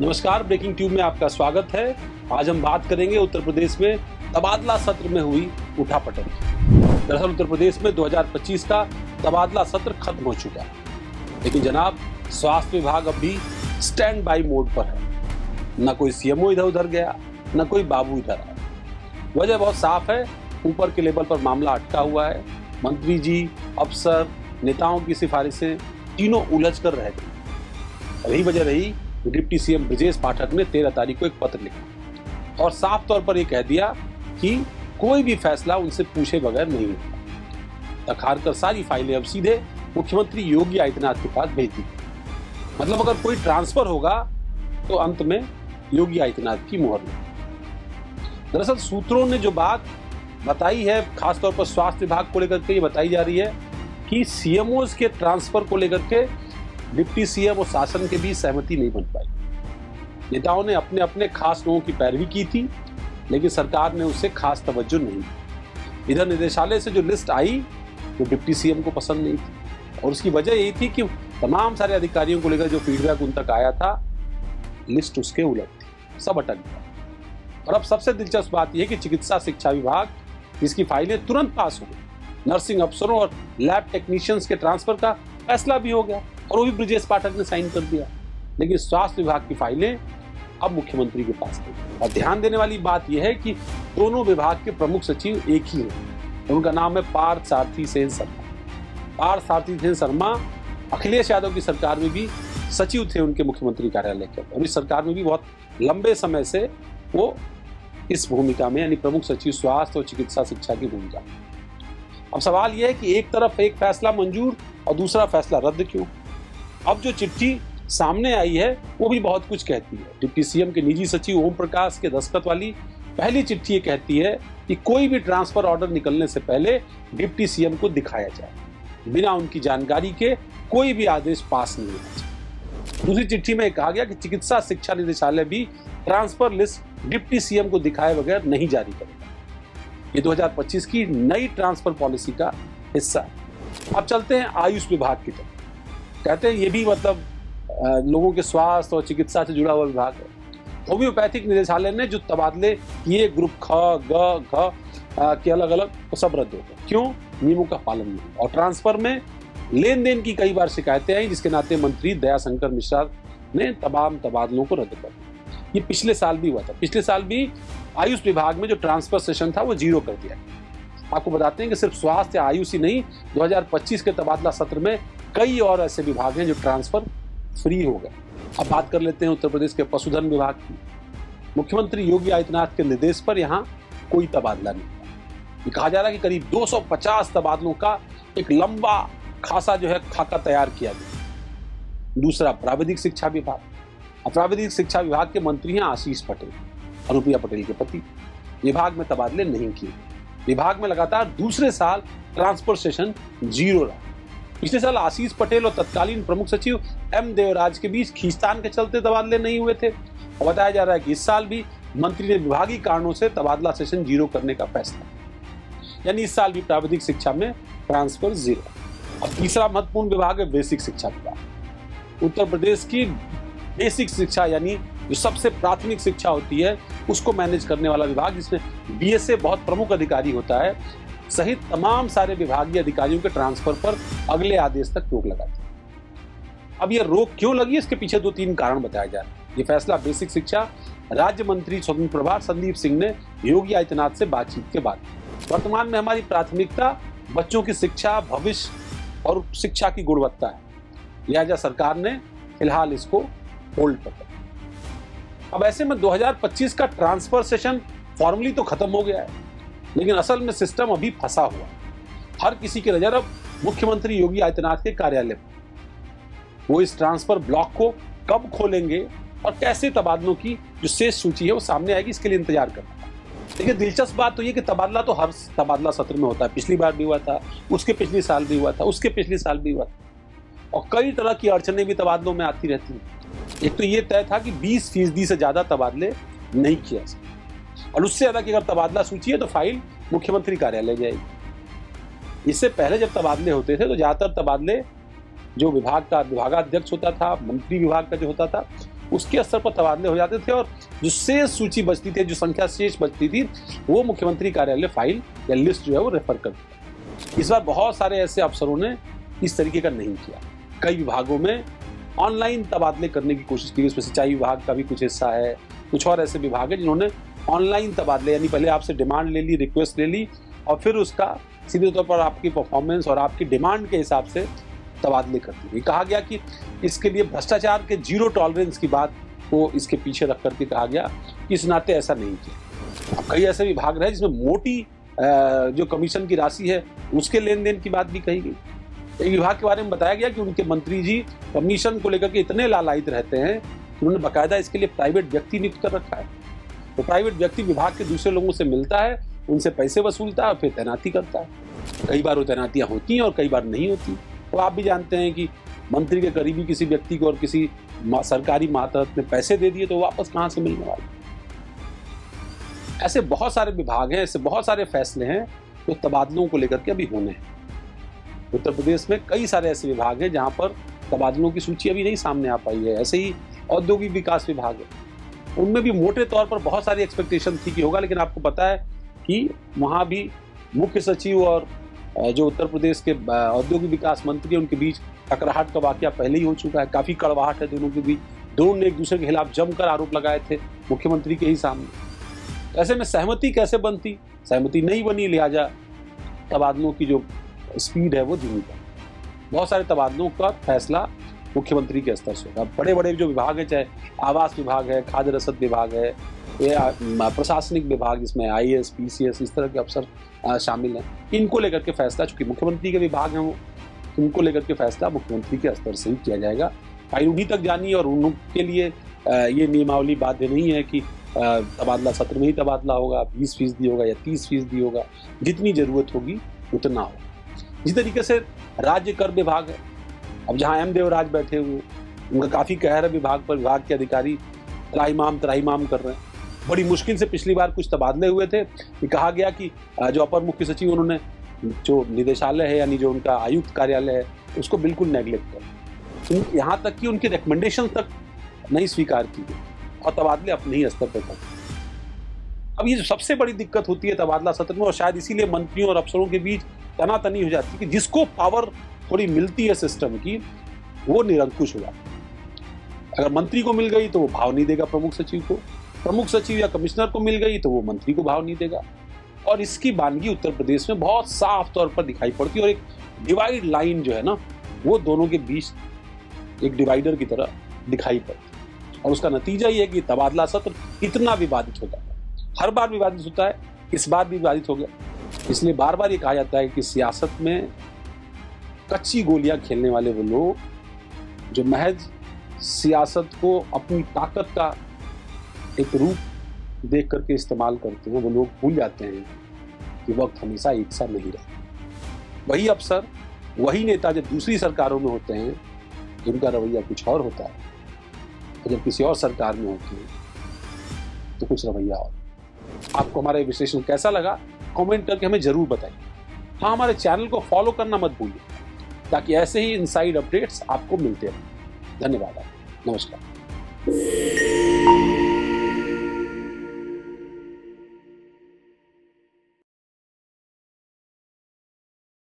नमस्कार, breaking tube में आपका स्वागत है। आज हम बात करेंगे उत्तर प्रदेश में तबादला सत्र में हुई उठापटक। दरअसल उत्तर प्रदेश में 2025 का तबादला सत्र खत्म हो चुका है, लेकिन जनाब स्वास्थ्य विभाग अब भी स्टैंड बाई मोड पर है। न कोई सीएमओ इधर उधर गया, न कोई बाबू इधर आया। वजह बहुत साफ है, ऊपर के लेवल पर मामला अटका हुआ है। मंत्री जी, अफसर, नेताओं की सिफारिशें तीनों उलझ कर रह गई। यही वजह रही डिप्टी सीएम ब्रजेश पाठक ने 13 तारीख को एक पत्र लिखा और साफ तौर पर यह कह दिया कि कोई भी फैसला उनसे पूछे बगैर नहीं होगा। तखार कर सारी फाइलें अब सीधे मुख्यमंत्री योगी आदित्यनाथ के पास भेज दी। मतलब अगर कोई ट्रांसफर होगा तो अंत में योगी आदित्यनाथ की मुहर लगी। दरअसल सूत्रों ने जो बात बताई है, खासतौर पर स्वास्थ्य विभाग को लेकर के ये बताई जा रही है कि सीएमओज के ट्रांसफर को लेकर के डिप्टी सीएम और शासन के बीच सहमति नहीं बन पाई। नेताओं ने अपने अपने खास लोगों की पैरवी की थी, लेकिन सरकार ने उससे खास तवज्जो नहीं दी। इधर निदेशालय से जो लिस्ट आई वो डिप्टी सीएम को पसंद नहीं थी और उसकी वजह यही थी कि तमाम सारे अधिकारियों को लेकर जो फीडबैक उन तक आया था, लिस्ट उसके उलट थी, सब अटक गया। और अब सबसे दिलचस्प बात यह है कि चिकित्सा शिक्षा विभाग, जिसकी फाइलें तुरंत पास हो गई, नर्सिंग अफसरों और लैब टेक्नीशियंस के ट्रांसफर का फैसला भी हो गया और वो भी ब्रजेश पाठक ने साइन कर दिया। लेकिन स्वास्थ्य विभाग की फाइलें अब मुख्यमंत्री के पास गई। और ध्यान देने वाली बात यह है कि दोनों विभाग के प्रमुख सचिव एक ही हैं। उनका नाम है पार्थ सारथी सेन शर्मा। पार्थ सारथी सेन शर्मा अखिलेश यादव की सरकार में भी सचिव थे उनके मुख्यमंत्री कार्यालय के, और इस सरकार में भी बहुत लंबे समय से वो इस भूमिका में, यानी प्रमुख सचिव स्वास्थ्य और चिकित्सा शिक्षा की भूमिका। अब सवाल यह है कि एक तरफ एक फैसला मंजूर और दूसरा फैसला रद्द क्यों? अब जो चिट्ठी सामने आई है वो भी बहुत कुछ कहती है। डिप्टी सीएम के निजी सचिव ओम प्रकाश के दस्तखत वाली पहली चिट्ठी ये कहती है कि कोई भी ट्रांसफर ऑर्डर निकलने से पहले डिप्टी सीएम को दिखाया जाए, बिना उनकी जानकारी के कोई भी आदेश पास नहीं होना चाहिए। दूसरी चिट्ठी में कहा गया कि चिकित्सा शिक्षा निदेशालय भी ट्रांसफर लिस्ट डिप्टी सीएम को दिखाए बगैर नहीं जारी करेगा। ये 2025 की नई ट्रांसफर पॉलिसी का हिस्सा है। अब चलते हैं आयुष विभाग की तरफ। कहते हैं ये भी मतलब लोगों के स्वास्थ्य और चिकित्सा से जुड़ा हुआ विभाग है। होम्योपैथिक निदेशालय ने जो तबादले किए ग्रुप ख, ग, घ के अलग अलग, वो सब रद्द हो गए। क्यों? नियमों का पालन नहीं। और ट्रांसफर में लेन देन की कई बार शिकायतें आई, जिसके नाते मंत्री दयाशंकर मिश्रा ने तमाम तबादलों को रद्द कर दिया। ये पिछले साल भी हुआ था। पिछले साल भी आयुष विभाग में जो ट्रांसफर सेशन था वो 0 कर दिया। आपको बताते हैं कि सिर्फ स्वास्थ्य आयुष ही नहीं, 2025 के तबादला सत्र में कई और ऐसे विभाग हैं जो ट्रांसफर फ्री हो गए। अब बात कर लेते हैं उत्तर प्रदेश के पशुधन विभाग की। मुख्यमंत्री योगी आदित्यनाथ के निर्देश पर यहाँ कोई तबादला नहीं हुआ। ये कहा जा रहा है कि करीब 250 तबादलों का एक लंबा खासा जो है खाका तैयार किया गया। दूसरा, प्राविधिक शिक्षा विभाग। प्राविधिक शिक्षा विभाग के मंत्री हैं आशीष पटेल, अनुप्रिया पटेल के पति। विभाग में तबादले नहीं किए। विभाग में लगातार दूसरे साल ट्रांसफर सेशन 0 रहा। पिछले साल आशीष पटेल और तत्कालीन प्रमुख सचिव एम देवराज के बीच खींचतान के चलते तबादले नहीं हुए थे। और बताया जा रहा है कि इस साल भी मंत्री ने विभागीय कारणों से तबादला सेशन 0 करने का फैसला, यानी इस साल भी प्राविधिक शिक्षा में ट्रांसफर 0। अब तीसरा महत्वपूर्ण विभाग है बेसिक शिक्षा विभाग। उत्तर प्रदेश की बेसिक शिक्षा, यानी जो सबसे प्राथमिक शिक्षा होती है, उसको मैनेज करने वाला विभाग, जिसमें बीएसए बहुत प्रमुख अधिकारी होता है, सहित तमाम सारे विभागीय अधिकारियों के ट्रांसफर पर अगले आदेश तक रोक लगा दी। अब यह रोक क्यों लगी, इसके पीछे 2-3 कारण बताए जा रहे हैं। ये फैसला बेसिक शिक्षा राज्य मंत्री स्वतंत्र प्रभार संदीप सिंह ने योगी आदित्यनाथ से बातचीत के बाद, वर्तमान में हमारी प्राथमिकता बच्चों की शिक्षा, भविष्य और शिक्षा की गुणवत्ता है, लिहाजा सरकार ने फिलहाल इसको होल्ड पर रखा। अब ऐसे में 2025 का ट्रांसफर सेशन फॉर्मली तो खत्म हो गया है, लेकिन असल में सिस्टम अभी फंसा हुआ। हर किसी की नजर अब मुख्यमंत्री योगी आदित्यनाथ के कार्यालय पर। वो इस ट्रांसफर ब्लॉक को कब खोलेंगे और कैसे तबादलों की जो शेष सूची है वो सामने आएगी, इसके लिए इंतजार करना है। देखिए, दिलचस्प बात तो ये कि तबादला तो हर तबादला सत्र में होता है। पिछली बार भी हुआ था, उसके पिछले साल भी हुआ था, उसके पिछले साल भी हुआ था, और कई तरह की अड़चनें भी तबादलों में आती रहती हैं। एक तो ये तय था कि 20% से ज्यादा तबादले नहीं किया सकते, और उससे ज्यादा की अगर तबादला सूची है तो फाइल मुख्यमंत्री कार्यालय जाएगी। इससे पहले जब तबादले होते थे तो ज्यादातर तबादले जो विभाग का विभागाध्यक्ष होता था, मंत्री विभाग का जो होता था, उसके स्तर पर तबादले हो जाते थे और जो शेष सूची बचती थी, जो संख्या शेष बचती थी, वो मुख्यमंत्री कार्यालय फाइल या लिस्ट जो है वो रेफर कर दिया। इस बार बहुत सारे ऐसे अफसरों ने इस तरीके का नहीं किया। कई विभागों में ऑनलाइन तबादले करने की कोशिश की, उसमें सिंचाई विभाग का भी कुछ हिस्सा है, कुछ और ऐसे विभाग है जिन्होंने ऑनलाइन तबादले, यानी पहले आपसे डिमांड ले ली, रिक्वेस्ट ले ली और फिर उसका सीधे तौर पर आपकी परफॉर्मेंस और आपकी डिमांड के हिसाब से तबादले कर दी। कहा गया कि इसके लिए भ्रष्टाचार के जीरो टॉलरेंस की बात को इसके पीछे रख करके कहा गया कि इस नाते ऐसा नहीं किया। कई ऐसे विभाग रहे जिसमें मोटी जो कमीशन की राशि है उसके लेन देन की बात भी कही गई। एक विभाग के बारे में बताया गया कि उनके मंत्री जी कमीशन को लेकर के इतने लालायित रहते हैं कि उन्होंने बाकायदा इसके लिए प्राइवेट व्यक्ति नियुक्त कर रखा है। तो प्राइवेट व्यक्ति विभाग के दूसरे लोगों से मिलता है, उनसे पैसे वसूलता है और फिर तैनाती करता है। कई बार वो तैनातियां होती हैं और कई बार नहीं होती। तो आप भी जानते हैं कि मंत्री के करीबी किसी व्यक्ति को और किसी सरकारी मातहत ने पैसे दे दिए तो वापस कहाँ से मिलने वाले। ऐसे बहुत सारे विभाग हैं, ऐसे बहुत सारे फैसले हैं जो तबादलों को लेकर के अभी होने हैं। उत्तर प्रदेश में कई सारे ऐसे विभाग हैं जहां पर तबादलों की सूची अभी नहीं सामने आ पाई है। ऐसे ही औद्योगिक विकास विभाग है, उनमें भी मोटे तौर पर बहुत सारी एक्सपेक्टेशन थी कि होगा, लेकिन आपको पता है कि वहां भी मुख्य सचिव और जो उत्तर प्रदेश के औद्योगिक विकास मंत्री उनके बीच टकराहट का वाकया पहले ही हो चुका है। काफी कड़वाहट है दोनों के बीच, दोनों ने एक दूसरे के खिलाफ जमकर आरोप लगाए थे मुख्यमंत्री के ही सामने। ऐसे में सहमति कैसे बनती, सहमति नहीं बनी, लिहाजा तबादलों की जो स्पीड है वो धीमी है। बहुत सारे तबादलों का फैसला मुख्यमंत्री के स्तर से होगा। बड़े बड़े जो विभाग है, चाहे आवास विभाग है, खाद्य रसद विभाग है, या प्रशासनिक विभाग जिसमें IAS, PCS इस तरह के अफसर शामिल हैं, इनको लेकर के फैसला, चूंकि मुख्यमंत्री के विभाग हैं वो, उनको लेकर के फैसला मुख्यमंत्री के स्तर से ही किया जाएगा। फाइल उन्हीं तक जानी और उनके लिए ये नियमावली बाध्य नहीं है कि तबादला सत्र में ही तबादला होगा, 20% होगा या 30% होगा, जितनी जरूरत होगी उतना होगा। इसी तरीके से राज्य कर विभाग है, अब जहाँ M देवराज बैठे हुए, उनका काफी कहर है विभाग पर। विभाग के अधिकारी त्राहिमाम कर रहे हैं। बड़ी मुश्किल से पिछली बार कुछ तबादले हुए थे कि कहा गया कि जो अपर मुख्य सचिव, उन्होंने जो निदेशालय है यानी जो उनका आयुक्त कार्यालय है उसको बिल्कुल नेग्लेक्ट कर, यहाँ तक कि उनकी रिकमेंडेशन तक नहीं स्वीकार की गई और तबादले अपने ही स्तर पर कर। अब ये सबसे बड़ी दिक्कत होती है तबादला सत्र में, और शायद इसीलिए मंत्रियों और अफसरों के बीच तनातनी हो जाती है कि जिसको पावर थोड़ी मिलती है सिस्टम की वो निरंकुश हो जाता है। अगर मंत्री को मिल गई तो वो भाव नहीं देगा प्रमुख सचिव को, प्रमुख सचिव या कमिश्नर को मिल गई तो वो मंत्री को भाव नहीं देगा। और इसकी वानगी उत्तर प्रदेश में बहुत साफ तौर पर दिखाई पड़ती है और एक डिवाइड लाइन जो है ना वो दोनों के बीच एक डिवाइडर की तरह दिखाई पड़ती है। और उसका नतीजा ये है कि तबादला सत्र इतना विवादित होता है, हर बार विवादित होता है, इस बार भी विवादित हो गया। इसलिए बार बार ये कहा जाता है कि सियासत में कच्ची गोलियां खेलने वाले वो लोग जो महज सियासत को अपनी ताकत का एक रूप देख करके इस्तेमाल करते हैं, वो लोग भूल जाते हैं कि वक्त हमेशा एक सा नहीं रहता। वही अफसर, वही नेता जब दूसरी सरकारों में होते हैं उनका रवैया कुछ और होता है, और जब किसी और सरकार में होते हैं तो कुछ रवैया और। आपको हमारा विश्लेषण कैसा लगा कमेंट करके हमें जरूर बताइए। हाँ, हमारे चैनल को फॉलो करना मत भूलिए ताकि ऐसे ही इनसाइड अपडेट्स आपको मिलते रहें। धन्यवाद, नमस्कार।